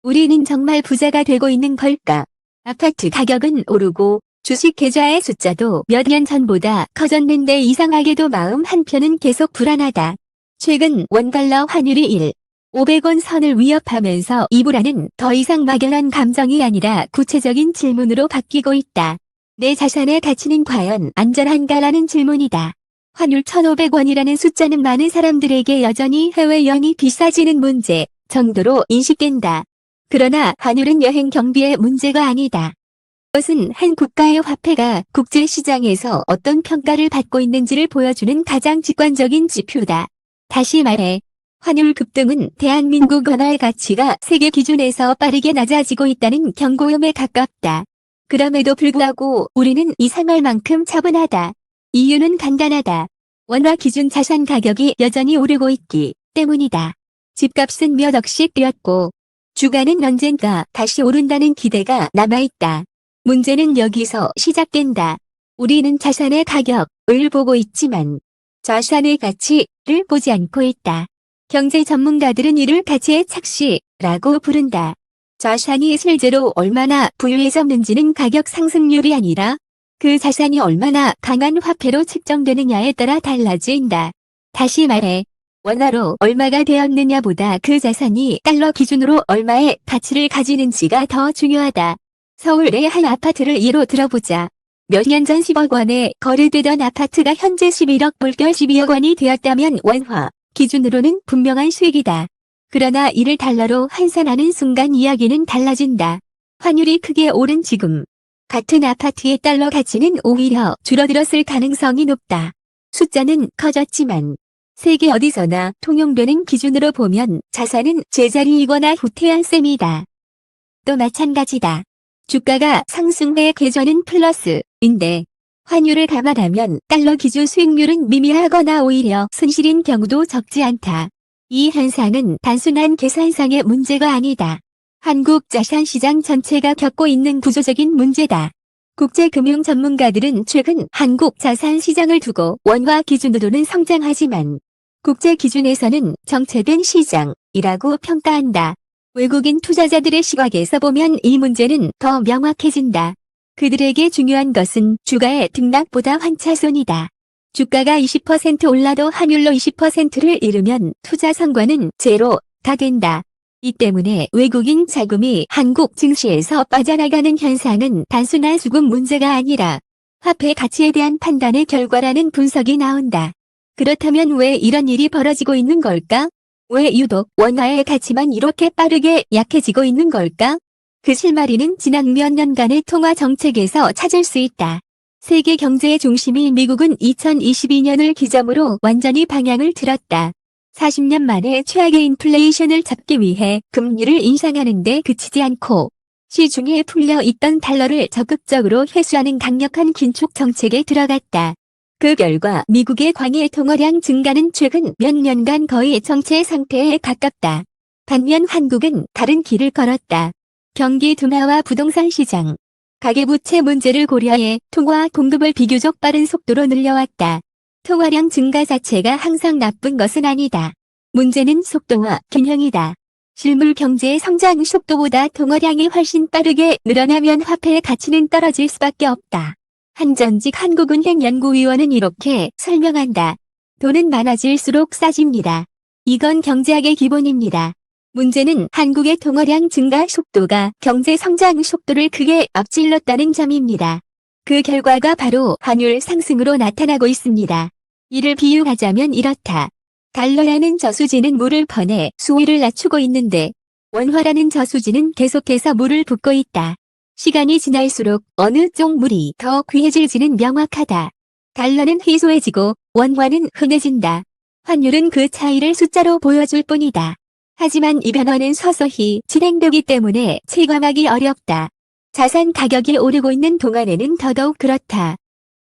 우리는 정말 부자가 되고 있는 걸까? 아파트 가격은 오르고 주식 계좌의 숫자도 몇 년 전보다 커졌는데 이상하게도 마음 한편은 계속 불안하다. 최근 원달러 환율이 500원 선을 위협하면서 이 불안은 더 이상 막연한 감정이 아니라 구체적인 질문으로 바뀌고 있다. 내 자산의 가치는 과연 안전한가라는 질문이다. 환율 1,500원이라는 숫자는 많은 사람들에게 여전히 해외여행이 비싸지는 문제 정도로 인식된다. 그러나 환율은 여행 경비의 문제가 아니다. 이것은 한 국가의 화폐가 국제시장에서 어떤 평가를 받고 있는지를 보여주는 가장 직관적인 지표다. 다시 말해, 환율 급등은 대한민국 원화의 가치가 세계 기준에서 빠르게 낮아지고 있다는 경고음에 가깝다. 그럼에도 불구하고 우리는 이상할 만큼 차분하다. 이유는 간단하다. 원화 기준 자산 가격이 여전히 오르고 있기 때문이다. 집값은 몇 억씩 뛰었고 주가는 언젠가 다시 오른다는 기대가 남아있다. 문제는 여기서 시작된다. 우리는 자산의 가격을 보고 있지만 자산의 가치를 보지 않고 있다. 경제 전문가들은 이를 가치의 착시라고 부른다. 자산이 실제로 얼마나 부유해졌는지는 가격 상승률이 아니라 그 자산이 얼마나 강한 화폐로 측정되느냐에 따라 달라진다. 다시 말해, 원화로 얼마가 되었느냐보다 그 자산이 달러 기준으로 얼마의 가치를 가지는지가 더 중요하다. 서울의 한 아파트를 예로 들어보자. 몇 년 전 10억 원에 거래되던 아파트가 현재 11억 물결 12억 원이 되었다면 원화 기준으로는 분명한 수익이다. 그러나 이를 달러로 환산하는 순간 이야기는 달라진다. 환율이 크게 오른 지금 같은 아파트의 달러 가치는 오히려 줄어들었을 가능성이 높다. 숫자는 커졌지만 세계 어디서나 통용되는 기준으로 보면 자산은 제자리이거나 후퇴한 셈이다. 또 마찬가지다. 주가가 상승해 계좌는 플러스인데 환율을 감안하면 달러 기준 수익률은 미미하거나 오히려 손실인 경우도 적지 않다. 이 현상은 단순한 계산상의 문제가 아니다. 한국 자산시장 전체가 겪고 있는 구조적인 문제다. 국제금융 전문가들은 최근 한국 자산시장을 두고 원화 기준으로는 성장하지만 국제 기준에서는 정체된 시장이라고 평가한다. 외국인 투자자들의 시각에서 보면 이 문제는 더 명확해진다. 그들에게 중요한 것은 주가의 등락보다 환차손이다. 주가가 20% 올라도 환율로 20%를 잃으면 투자 성과는 제로가 된다. 이 때문에 외국인 자금이 한국 증시에서 빠져나가는 현상은 단순한 수급 문제가 아니라 화폐 가치에 대한 판단의 결과라는 분석이 나온다. 그렇다면 왜 이런 일이 벌어지고 있는 걸까? 왜 유독 원화의 가치만 이렇게 빠르게 약해지고 있는 걸까? 그 실마리는 지난 몇 년간의 통화 정책에서 찾을 수 있다. 세계 경제의 중심인 미국은 2022년을 기점으로 완전히 방향을 틀었다. 40년 만에 최악의 인플레이션을 잡기 위해 금리를 인상하는 데 그치지 않고 시중에 풀려 있던 달러를 적극적으로 회수하는 강력한 긴축 정책에 들어갔다. 그 결과 미국의 광의 통화량 증가는 최근 몇 년간 거의 정체 상태에 가깝다. 반면 한국은 다른 길을 걸었다. 경기 둔화와 부동산 시장, 가계부채 문제를 고려해 통화 공급을 비교적 빠른 속도로 늘려왔다. 통화량 증가 자체가 항상 나쁜 것은 아니다. 문제는 속도와 균형이다. 실물 경제의 성장 속도보다 통화량이 훨씬 빠르게 늘어나면 화폐의 가치는 떨어질 수밖에 없다. 한전직 한국은행연구위원은 이렇게 설명한다. 돈은 많아질수록 싸집니다. 이건 경제학의 기본입니다. 문제는 한국의 통화량 증가 속도가 경제 성장 속도를 크게 앞질렀다는 점입니다. 그 결과가 바로 환율 상승으로 나타나고 있습니다. 이를 비유하자면 이렇다. 달러라는 저수지는 물을 퍼내 수위를 낮추고 있는데 원화라는 저수지는 계속해서 물을 붓고 있다. 시간이 지날수록 어느 쪽 물이 더 귀해질지는 명확하다. 달러는 희소해지고 원화는 흔해진다. 환율은 그 차이를 숫자로 보여줄 뿐이다. 하지만 이 변화는 서서히 진행되기 때문에 체감하기 어렵다. 자산 가격이 오르고 있는 동안에는 더더욱 그렇다.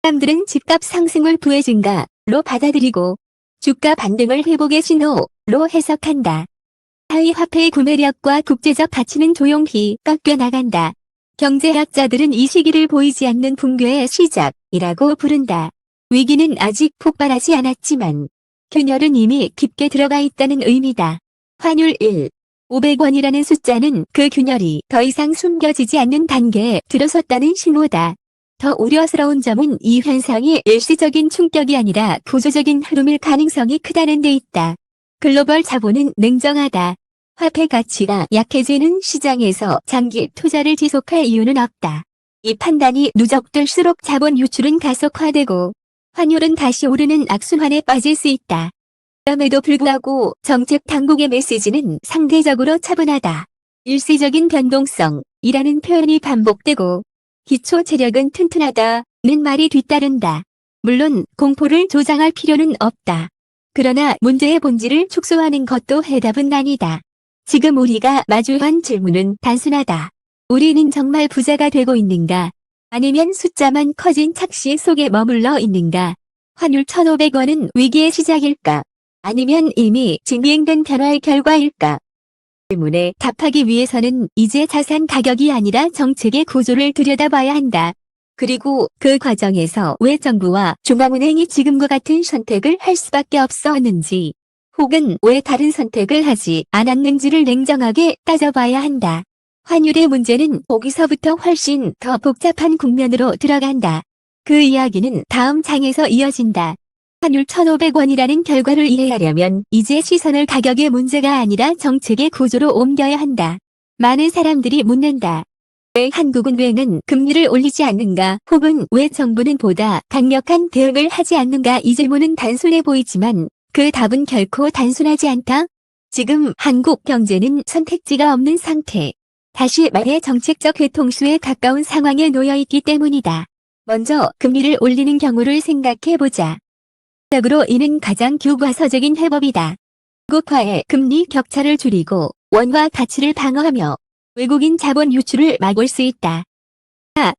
사람들은 집값 상승을 부의 증가로 받아들이고 주가 반등을 회복의 신호로 해석한다. 하위 화폐의 구매력과 국제적 가치는 조용히 꺾여 나간다. 경제학자들은 이 시기를 보이지 않는 붕괴의 시작이라고 부른다. 위기는 아직 폭발하지 않았지만 균열은 이미 깊게 들어가 있다는 의미다. 환율 500원이라는 숫자는 그 균열이 더 이상 숨겨지지 않는 단계에 들어섰다는 신호다. 더 우려스러운 점은 이 현상이 일시적인 충격이 아니라 구조적인 흐름일 가능성이 크다는 데 있다. 글로벌 자본은 냉정하다. 화폐 가치가 약해지는 시장에서 장기 투자를 지속할 이유는 없다. 이 판단이 누적될수록 자본 유출은 가속화되고 환율은 다시 오르는 악순환에 빠질 수 있다. 그럼에도 불구하고 정책 당국의 메시지는 상대적으로 차분하다. 일시적인 변동성이라는 표현이 반복되고 기초 재력은 튼튼하다는 말이 뒤따른다. 물론 공포를 조장할 필요는 없다. 그러나 문제의 본질을 축소하는 것도 해답은 아니다. 지금 우리가 마주한 질문은 단순하다. 우리는 정말 부자가 되고 있는가? 아니면 숫자만 커진 착시 속에 머물러 있는가? 환율 1,500원은 위기의 시작일까? 아니면 이미 진행된 변화의 결과일까? 질문에 답하기 위해서는 이제 자산 가격이 아니라 정책의 구조를 들여다봐야 한다. 그리고 그 과정에서 왜 정부와 중앙은행이 지금과 같은 선택을 할 수밖에 없었는지, 혹은 왜 다른 선택을 하지 않았는지를 냉정하게 따져봐야 한다. 환율의 문제는 거기서부터 훨씬 더 복잡한 국면으로 들어간다. 그 이야기는 다음 장에서 이어진다. 환율 1,500원이라는 결과를 이해하려면 이제 시선을 가격의 문제가 아니라 정책의 구조로 옮겨야 한다. 많은 사람들이 묻는다. 왜 한국은행은 금리를 올리지 않는가, 혹은 왜 정부는 보다 강력한 대응을 하지 않는가. 이 질문은 단순해 보이지만 그 답은 결코 단순하지 않다. 지금 한국 경제는 선택지가 없는 상태. 다시 말해 정책적 회통수에 가까운 상황에 놓여 있기 때문이다. 먼저 금리를 올리는 경우를 생각해보자. 적으로 이는 가장 교과서적인 해법이다. 국가의 금리 격차를 줄이고 원화 가치를 방어하며 외국인 자본 유출을 막을 수 있다.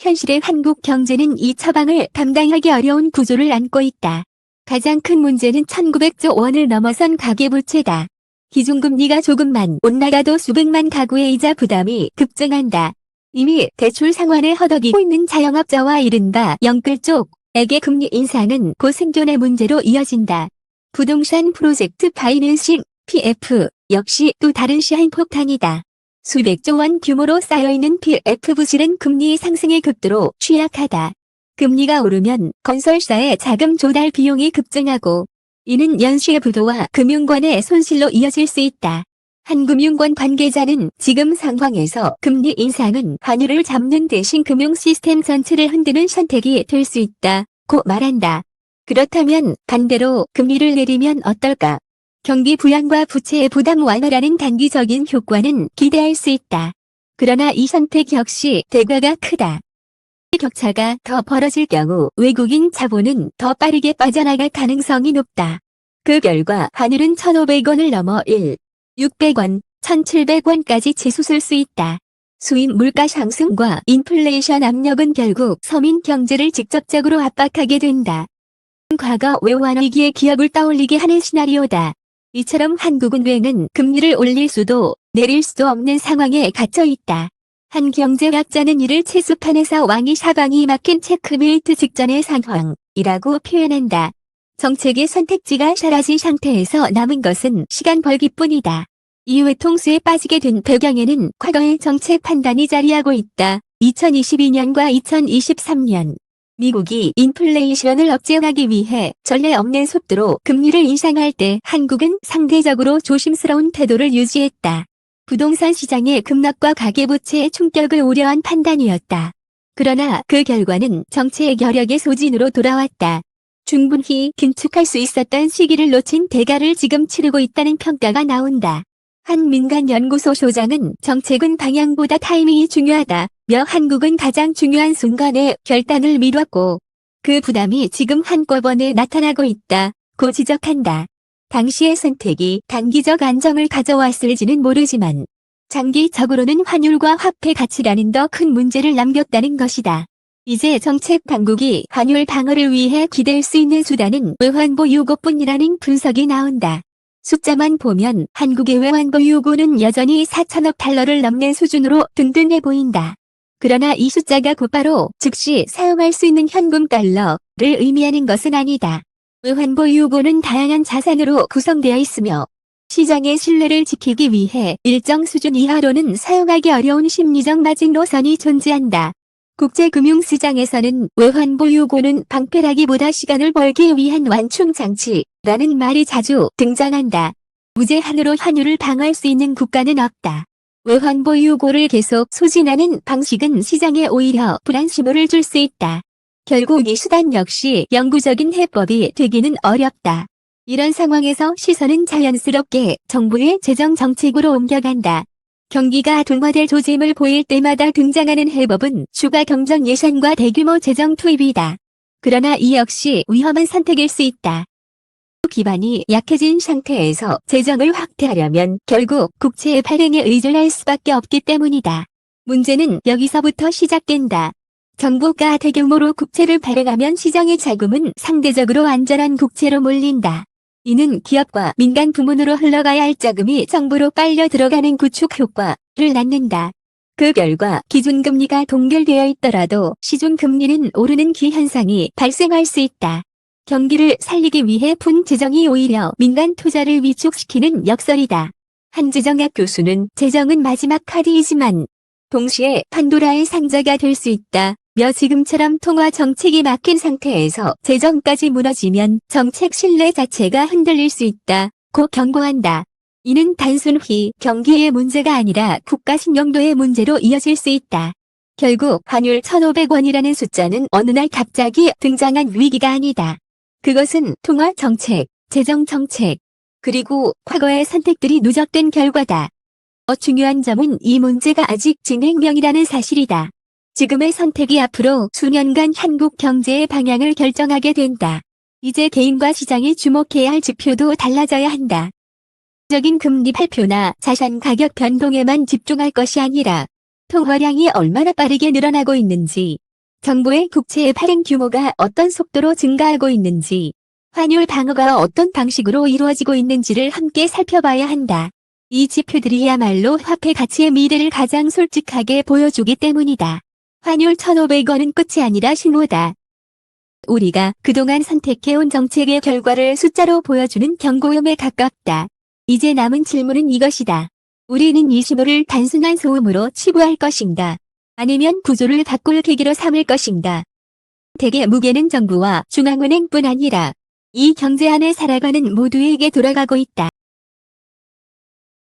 현실의 한국 경제는 이 처방을 감당하기 어려운 구조를 안고 있다. 가장 큰 문제는 1,900조 원을 넘어선 가계부채다. 기준금리가 조금만 올라가도 수백만 가구의 이자 부담이 급증한다. 이미 대출 상환에 허덕이고 있는 자영업자와 이른바 영끌 쪽에게 금리 인상은 곧 생존의 문제로 이어진다. 부동산 프로젝트 파이낸싱, PF, 역시 또 다른 시한폭탄이다. 수백조 원 규모로 쌓여있는 PF 부실은 금리 상승의 급도로 취약하다. 금리가 오르면 건설사의 자금 조달 비용이 급증하고 이는 연수의 부도와 금융권의 손실로 이어질 수 있다. 한 금융권 관계자는 지금 상황에서 금리 인상은 환율을 잡는 대신 금융 시스템 전체를 흔드는 선택이 될 수 있다고 말한다. 그렇다면 반대로 금리를 내리면 어떨까? 경기 부양과 부채의 부담 완화라는 단기적인 효과는 기대할 수 있다. 그러나 이 선택 역시 대가가 크다. 격차가 더 벌어질 경우 외국인 자본은 더 빠르게 빠져나갈 가능성이 높다. 그 결과 환율은 1,500원을 넘어 600원, 1,700원까지 치솟을 수 있다. 수입 물가 상승과 인플레이션 압력은 결국 서민 경제를 직접적으로 압박하게 된다. 과거 외환 위기의 기억을 떠올리게 하는 시나리오다. 이처럼 한국은행은 금리를 올릴 수도 내릴 수도 없는 상황에 갇혀 있다. 한 경제학자는 이를 체스판에서 왕이 사방이 막힌 체크메이트 직전의 상황이라고 표현한다. 정책의 선택지가 사라진 상태에서 남은 것은 시간 벌기뿐이다. 이 외통수에 빠지게 된 배경에는 과거의 정책 판단이 자리하고 있다. 2022년과 2023년. 미국이 인플레이션을 억제하기 위해 전례 없는 속도로 금리를 인상할 때 한국은 상대적으로 조심스러운 태도를 유지했다. 부동산 시장의 급락과 가계부채의 충격을 우려한 판단이었다. 그러나 그 결과는 정책 여력의 소진으로 돌아왔다. 충분히 긴축할 수 있었던 시기를 놓친 대가를 지금 치르고 있다는 평가가 나온다. 한 민간 연구소 소장은 정책은 방향보다 타이밍이 중요하다며 한국은 가장 중요한 순간에 결단을 미뤘고 그 부담이 지금 한꺼번에 나타나고 있다고 지적한다. 당시의 선택이 단기적 안정을 가져왔을지는 모르지만 장기적으로는 환율과 화폐 가치라는 더 큰 문제를 남겼다는 것이다. 이제 정책 당국이 환율 방어를 위해 기댈 수 있는 수단은 외환보 유고뿐이라는 분석이 나온다. 숫자만 보면 한국의 외환보 유고는 여전히 4천억 달러를 넘는 수준으로 든든해 보인다. 그러나 이 숫자가 곧바로 즉시 사용할 수 있는 현금 달러를 의미하는 것은 아니다. 외환보 유고는 다양한 자산으로 구성되어 있으며 시장의 신뢰를 지키기 위해 일정 수준 이하로는 사용하기 어려운 심리적 마지노선이 존재한다. 국제금융시장에서는 외환보유고는 방패라기보다 시간을 벌기 위한 완충장치라는 말이 자주 등장한다. 무제한으로 환율을 방어할 수 있는 국가는 없다. 외환보유고를 계속 소진하는 방식은 시장에 오히려 불안심을 줄 수 있다. 결국 이 수단 역시 영구적인 해법이 되기는 어렵다. 이런 상황에서 시선은 자연스럽게 정부의 재정 정책으로 옮겨간다. 경기가 둔화될 조짐을 보일 때마다 등장하는 해법은 추가 경정 예산과 대규모 재정 투입이다. 그러나 이 역시 위험한 선택일 수 있다. 기반이 약해진 상태에서 재정을 확대하려면 결국 국채의 발행에 의존할 수밖에 없기 때문이다. 문제는 여기서부터 시작된다. 정부가 대규모로 국채를 발행하면 시장의 자금은 상대적으로 안전한 국채로 몰린다. 이는 기업과 민간 부문으로 흘러가야 할 자금이 정부로 빨려 들어가는 구축 효과를 낳는다. 그 결과 기준금리가 동결되어 있더라도 시중금리는 오르는 기현상이 발생할 수 있다. 경기를 살리기 위해 푼 재정이 오히려 민간 투자를 위축시키는 역설이다. 한지정학 교수는 재정은 마지막 카드이지만 동시에 판도라의 상자가 될 수 있다. 지금처럼 통화 정책이 막힌 상태에서 재정까지 무너지면 정책 신뢰 자체가 흔들릴 수 있다. 고 경고한다. 이는 단순히 경기의 문제가 아니라 국가 신용도의 문제로 이어질 수 있다. 결국 환율 1,500원이라는 숫자는 어느 날 갑자기 등장한 위기가 아니다. 그것은 통화 정책, 재정 정책, 그리고 과거의 선택들이 누적된 결과다. 중요한 점은 이 문제가 아직 진행형이라는 사실이다. 지금의 선택이 앞으로 수년간 한국 경제의 방향을 결정하게 된다. 이제 개인과 시장이 주목해야 할 지표도 달라져야 한다. 적인 금리 발표나 자산 가격 변동에만 집중할 것이 아니라 통화량이 얼마나 빠르게 늘어나고 있는지, 정부의 국채의 발행 규모가 어떤 속도로 증가하고 있는지, 환율 방어가 어떤 방식으로 이루어지고 있는지를 함께 살펴봐야 한다. 이 지표들이야말로 화폐 가치의 미래를 가장 솔직하게 보여주기 때문이다. 환율 1,500원은 끝이 아니라 신호다. 우리가 그동안 선택해온 정책의 결과를 숫자로 보여주는 경고음에 가깝다. 이제 남은 질문은 이것이다. 우리는 이 신호를 단순한 소음으로 치부할 것인가? 아니면 구조를 바꿀 계기로 삼을 것인가? 대개 무게는 정부와 중앙은행뿐 아니라 이 경제 안에 살아가는 모두에게 돌아가고 있다.